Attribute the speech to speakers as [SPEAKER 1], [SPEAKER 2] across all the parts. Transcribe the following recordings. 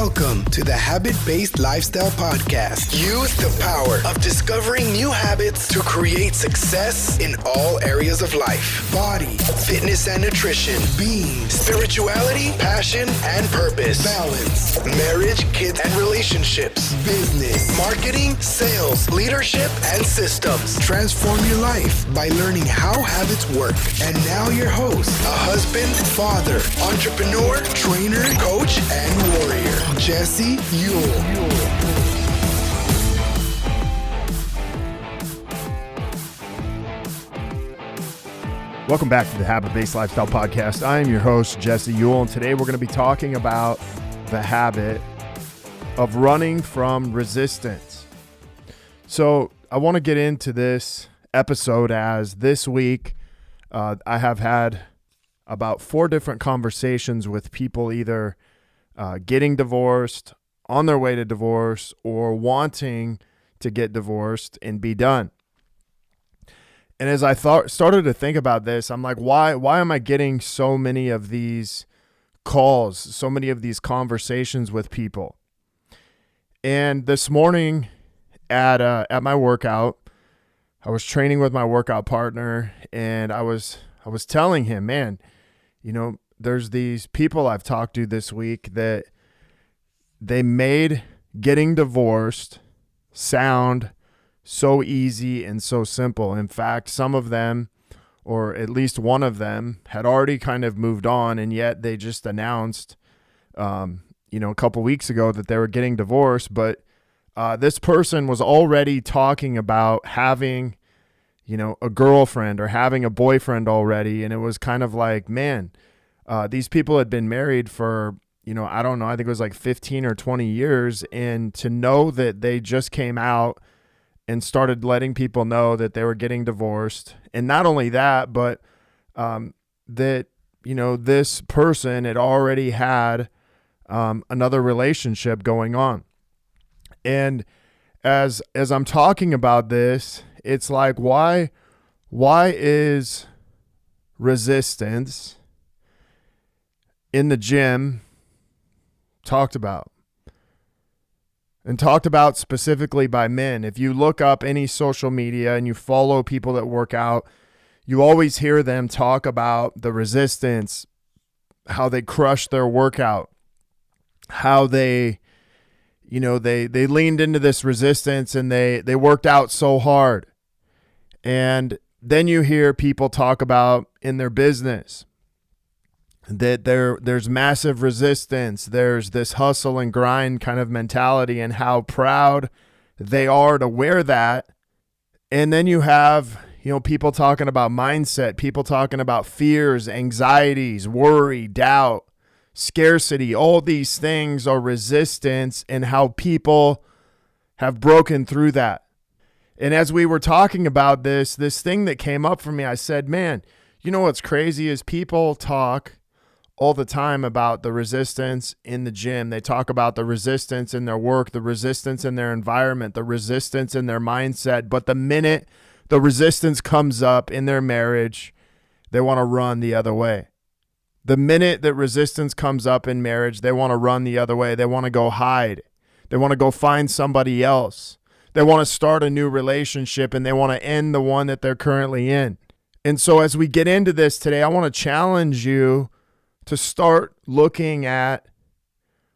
[SPEAKER 1] Welcome to the Habit-Based Lifestyle Podcast. Use the power of discovering new habits to create success in all areas of life. Body, fitness and nutrition, being, spirituality, passion and purpose, balance, marriage, kids and relationships, business, marketing, sales, leadership and systems. Transform your life by learning how habits work. And now your host, a husband, father, entrepreneur, trainer, coach, and warrior, Jesse Ewell.
[SPEAKER 2] Welcome back to the Habit-Based Lifestyle Podcast. I am your host, Jesse Ewell, and today we're going to be talking about the habit of running from resistance. So I want to get into this episode as this week I have had about 4 different conversations with people either getting divorced, on their way to divorce, or wanting to get divorced and be done. And as I started to think about this, I'm like, why am I getting so many of these calls, so many of these conversations with people? And this morning at my workout, I was training with my workout partner, and I was telling him, man, you know, there's these people I've talked to this week that they made getting divorced sound so easy and so simple. In fact, some of them, or at least one of them, had already kind of moved on, and yet they just announced, a couple weeks ago that they were getting divorced. But this person was already talking about having, a girlfriend or having a boyfriend already, and it was kind of like, man, these people had been married for, I don't know, I think it was like 15 or 20 years, and to know that they just came out and started letting people know that they were getting divorced. And not only that, but that, this person had already had another relationship going on. And as I'm talking about this, it's like, why is resistance in the gym talked about? And talked about specifically by men. If you look up any social media and you follow people that work out, you always hear them talk about the resistance, how they crush their workout, how they leaned into this resistance and they worked out so hard. And then you hear people talk about in their business that there's massive resistance, there's this hustle and grind kind of mentality, and how proud they are to wear that. And then you have, people talking about mindset, people talking about fears, anxieties, worry, doubt, scarcity. All these things are resistance, and how people have broken through that. And as we were talking about this thing that came up for me, I said, man, what's crazy is people talk all the time about the resistance in the gym. They talk about the resistance in their work, the resistance in their environment, the resistance in their mindset. But the minute the resistance comes up in their marriage, they want to run the other way. The minute that resistance comes up in marriage, they want to run the other way. They want to go hide. They want to go find somebody else. They want to start a new relationship, and they want to end the one that they're currently in. And so as we get into this today, I want to challenge you to start looking at,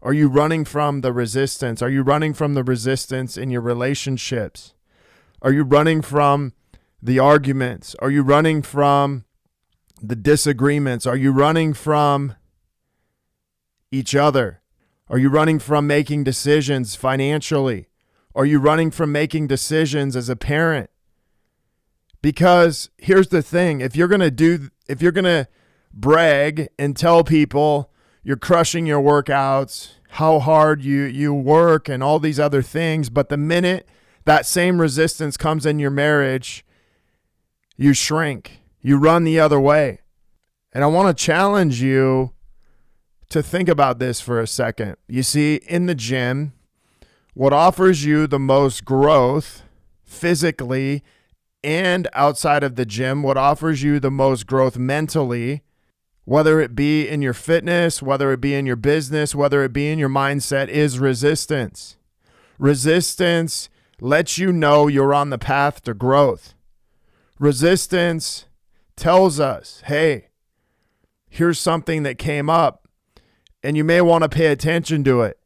[SPEAKER 2] are you running from the resistance? Are you running from the resistance in your relationships? Are you running from the arguments? Are you running from the disagreements? Are you running from each other? Are you running from making decisions financially? Are you running from making decisions as a parent? Because here's the thing, if you're going to brag and tell people you're crushing your workouts, how hard you work and all these other things, but the minute that same resistance comes in your marriage, you shrink, you run the other way. And I want to challenge you to think about this for a second. You see, in the gym, what offers you the most growth physically and outside of the gym, what offers you the most growth mentally, whether it be in your fitness, whether it be in your business, whether it be in your mindset, is resistance. Resistance lets you know you're on the path to growth. Resistance tells us, hey, here's something that came up and you may want to pay attention to it.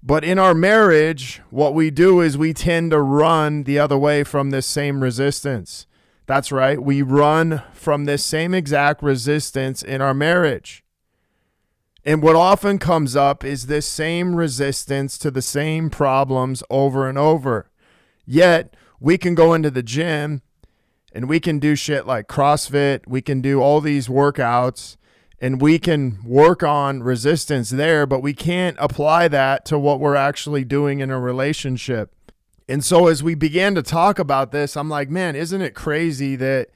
[SPEAKER 2] But in our marriage, what we do is we tend to run the other way from this same resistance. That's right. We run from this same exact resistance in our marriage. And what often comes up is this same resistance to the same problems over and over. Yet we can go into the gym and we can do shit like CrossFit. We can do all these workouts and we can work on resistance there, but we can't apply that to what we're actually doing in a relationship. And so as we began to talk about this, I'm like, man, isn't it crazy that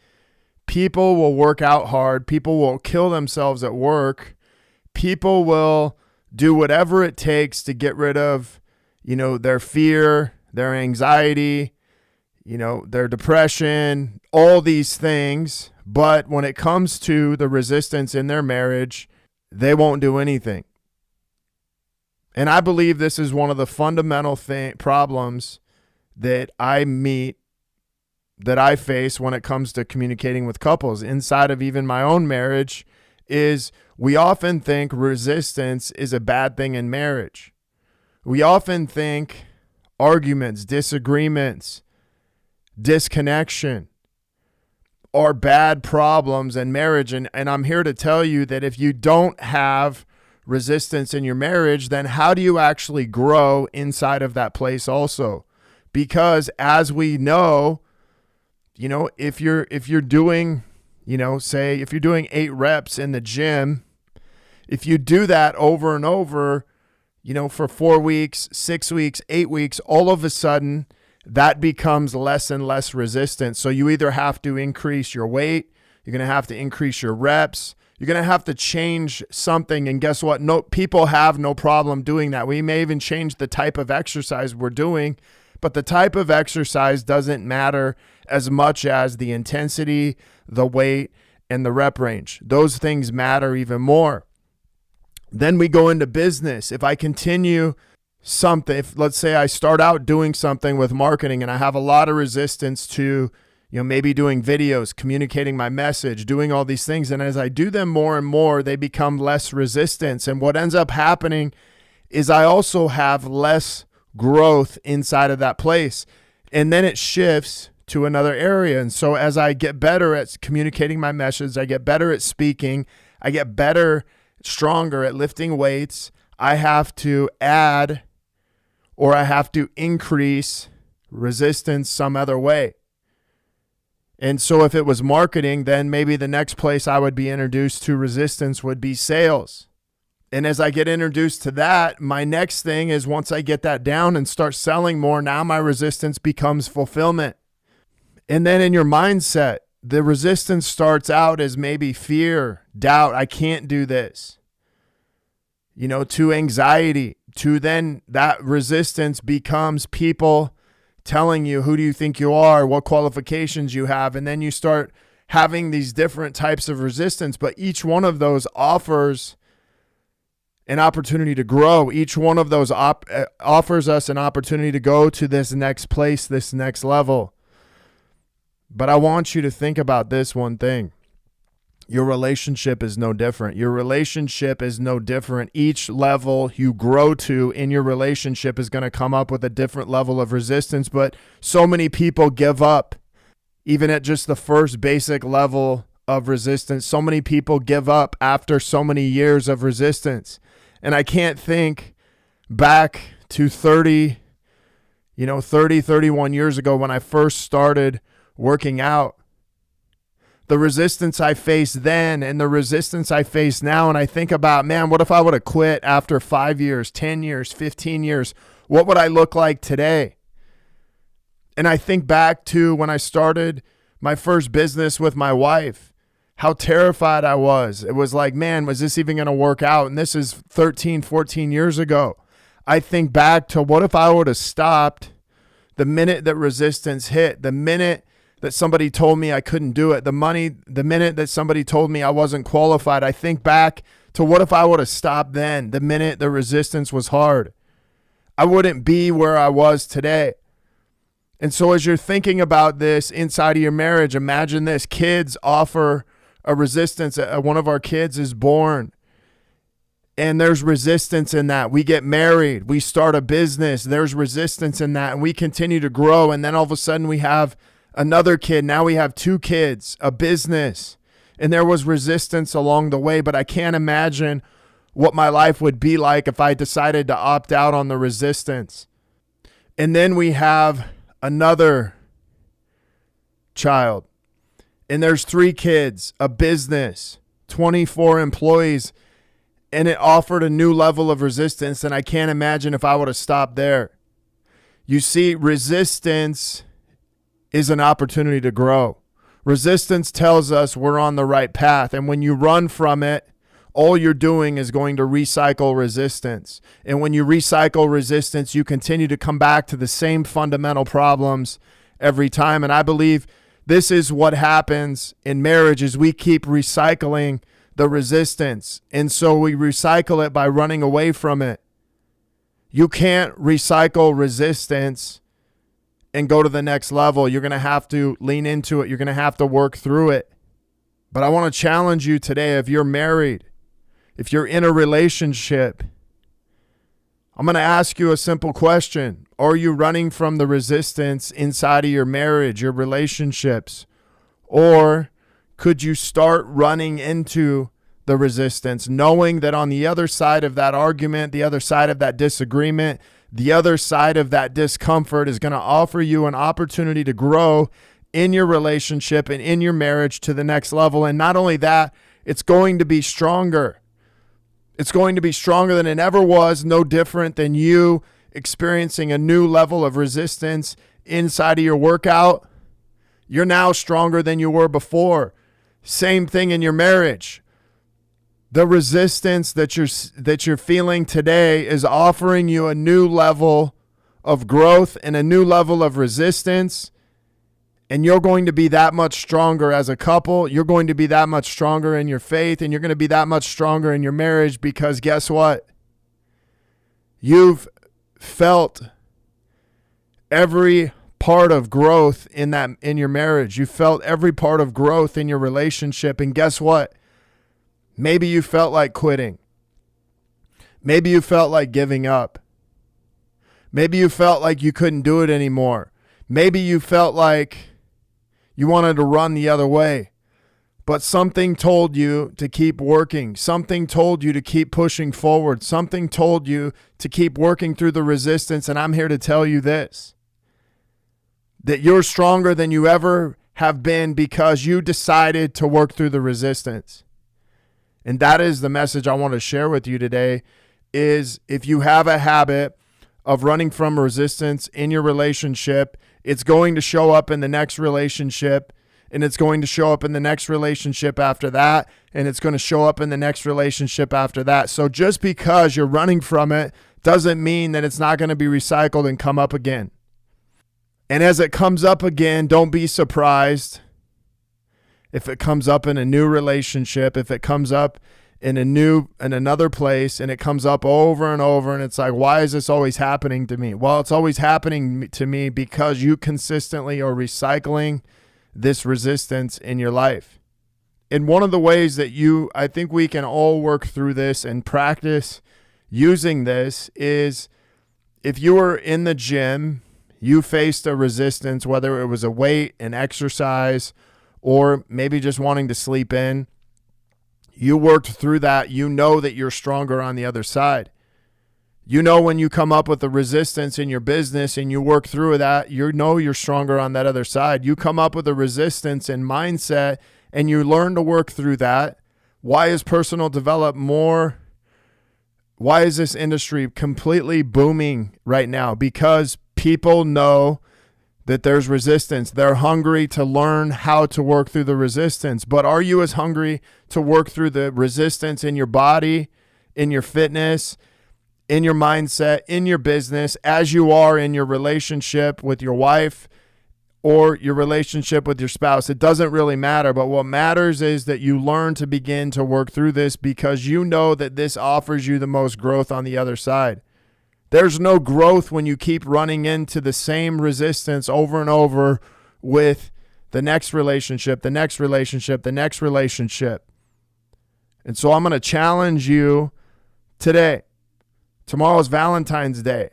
[SPEAKER 2] people will work out hard, people will kill themselves at work, people will do whatever it takes to get rid of, their fear, their anxiety, their depression, all these things. But when it comes to the resistance in their marriage, they won't do anything. And I believe this is one of the fundamental problems that I meet, that I face when it comes to communicating with couples inside of even my own marriage, is we often think resistance is a bad thing in marriage. We often think arguments, disagreements, disconnection are bad problems in marriage. And I'm here to tell you that if you don't have resistance in your marriage, then how do you actually grow inside of that place also? Because as we know, if you're doing, say if you're doing 8 reps in the gym, if you do that over and over, for 4 weeks, 6 weeks, 8 weeks, all of a sudden that becomes less and less resistant. So you either have to increase your weight, you're going to have to increase your reps, you're going to have to change something. And guess what? No, people have no problem doing that. We may even change the type of exercise we're doing, but the type of exercise doesn't matter as much as the intensity, the weight, and the rep range. Those things matter even more. Then we go into business. If I continue something, if let's say I start out doing something with marketing and I have a lot of resistance to, maybe doing videos, communicating my message, doing all these things. And as I do them more and more, they become less resistance. And what ends up happening is I also have less growth inside of that place. And then it shifts to another area. And so as I get better at communicating my message, I get better at speaking, I get better, stronger at lifting weights, I have to add or I have to increase resistance some other way. And so if it was marketing, then maybe the next place I would be introduced to resistance would be sales. And as I get introduced to that, my next thing is once I get that down and start selling more, now my resistance becomes fulfillment. And then in your mindset, the resistance starts out as maybe fear, doubt, I can't do this, to anxiety, to then that resistance becomes people telling you, who do you think you are, what qualifications you have, and then you start having these different types of resistance, but each one of those offers an opportunity to grow. Each one of those offers us an opportunity to go to this next place, this next level. But I want you to think about this one thing. Your relationship is no different. Your relationship is no different. Each level you grow to in your relationship is going to come up with a different level of resistance, but so many people give up even at just the first basic level of resistance. So many people give up after so many years of resistance. And I can't think back to 31 years ago when I first started working out. The resistance I faced then and the resistance I face now, and I think about, man, what if I would have quit after 5 years, 10 years, 15 years? What would I look like today? And I think back to when I started my first business with my wife, how terrified I was. It was like, man, was this even going to work out? And this is 13, 14 years ago. I think back to what if I would have stopped the minute that resistance hit, the minute that somebody told me I couldn't do it. The minute that somebody told me I wasn't qualified, I think back to what if I would have stopped then, the minute the resistance was hard. I wouldn't be where I was today. And so as you're thinking about this inside of your marriage, imagine this. Kids offer a resistance. One of our kids is born, and there's resistance in that. We get married. We start a business. There's resistance in that, and we continue to grow. And then all of a sudden we have another kid. Now we have 2 kids, a business. And there was resistance along the way, but I can't imagine what my life would be like if I decided to opt out on the resistance. And then we have another child, and there's 3 kids, a business, 24 employees, and it offered a new level of resistance, and I can't imagine if I would have stopped there. You see, resistance is an opportunity to grow. Resistance tells us we're on the right path, and when you run from it, all you're doing is going to recycle resistance. And when you recycle resistance, you continue to come back to the same fundamental problems every time. And I believe this is what happens in marriage is we keep recycling the resistance. And so we recycle it by running away from it. You can't recycle resistance and go to the next level. You're going to have to lean into it. You're going to have to work through it. But I want to challenge you today, if you're married, if you're in a relationship, I'm going to ask you a simple question. Are you running from the resistance inside of your marriage, your relationships? Or could you start running into the resistance, knowing that on the other side of that argument, the other side of that disagreement, the other side of that discomfort is going to offer you an opportunity to grow in your relationship and in your marriage to the next level. And not only that, it's going to be stronger. It's going to be stronger than it ever was, no different than you experiencing a new level of resistance inside of your workout. You're now stronger than you were before. Same thing in your marriage. The resistance that you're feeling today is offering you a new level of growth and a new level of resistance. And you're going to be that much stronger as a couple. You're going to be that much stronger in your faith, and you're going to be that much stronger in your marriage because guess what? You've felt every part of growth in your marriage. You felt every part of growth in your relationship, and guess what? Maybe you felt like quitting. Maybe you felt like giving up. Maybe you felt like you couldn't do it anymore. Maybe you felt like you wanted to run the other way, but something told you to keep working. Something told you to keep pushing forward. Something told you to keep working through the resistance. And I'm here to tell you this, that you're stronger than you ever have been because you decided to work through the resistance. And that is the message I want to share with you today is if you have a habit of running from resistance in your relationship, it's going to show up in the next relationship, and it's going to show up in the next relationship after that, and it's going to show up in the next relationship after that. So just because you're running from it doesn't mean that it's not going to be recycled and come up again. And as it comes up again, don't be surprised if it comes up in a new relationship, if it comes up in another place, and it comes up over and over, and it's like, why is this always happening to me? Well, it's always happening to me because you consistently are recycling this resistance in your life. And one of the ways that I think we can all work through this and practice using this is if you were in the gym, you faced a resistance, whether it was a weight, an exercise, or maybe just wanting to sleep in. You worked through that. You know that you're stronger on the other side. You know when you come up with a resistance in your business and you work through that, you know you're stronger on that other side. You come up with a resistance in mindset and you learn to work through that. Why is personal development more? Why is this industry completely booming right now? Because people know that there's resistance. They're hungry to learn how to work through the resistance. But are you as hungry to work through the resistance in your body, in your fitness, in your mindset, in your business, as you are in your relationship with your wife, or your relationship with your spouse. It doesn't really matter, but what matters is that you learn to begin to work through this because you know that this offers you the most growth on the other side. There's no growth when you keep running into the same resistance over and over with the next relationship, the next relationship, the next relationship. And so I'm going to challenge you today. Tomorrow is Valentine's Day.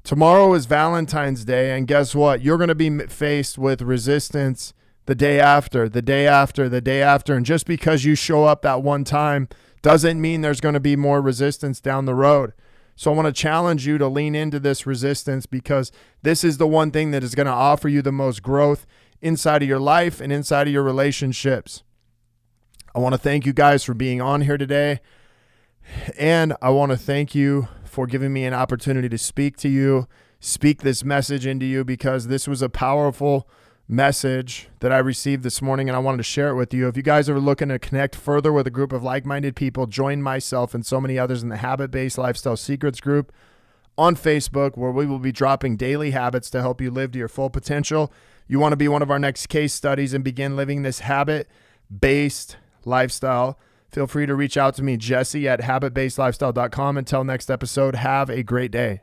[SPEAKER 2] Tomorrow is Valentine's Day, and guess what? You're going to be faced with resistance the day after, the day after, the day after. And just because you show up that one time doesn't mean there's going to be more resistance down the road. So I want to challenge you to lean into this resistance because this is the one thing that is going to offer you the most growth inside of your life and inside of your relationships. I want to thank you guys for being on here today. And I want to thank you for giving me an opportunity to speak to you, speak this message into you, because this was a powerful message that I received this morning and I wanted to share it with you. If you guys are looking to connect further with a group of like-minded people, join myself and so many others in the Habit-Based Lifestyle Secrets group on Facebook, where we will be dropping daily habits to help you live to your full potential. You want to be one of our next case studies and begin living this habit-based lifestyle, feel free to reach out to me, Jesse, at habitbasedlifestyle.com. Until next episode, have a great day.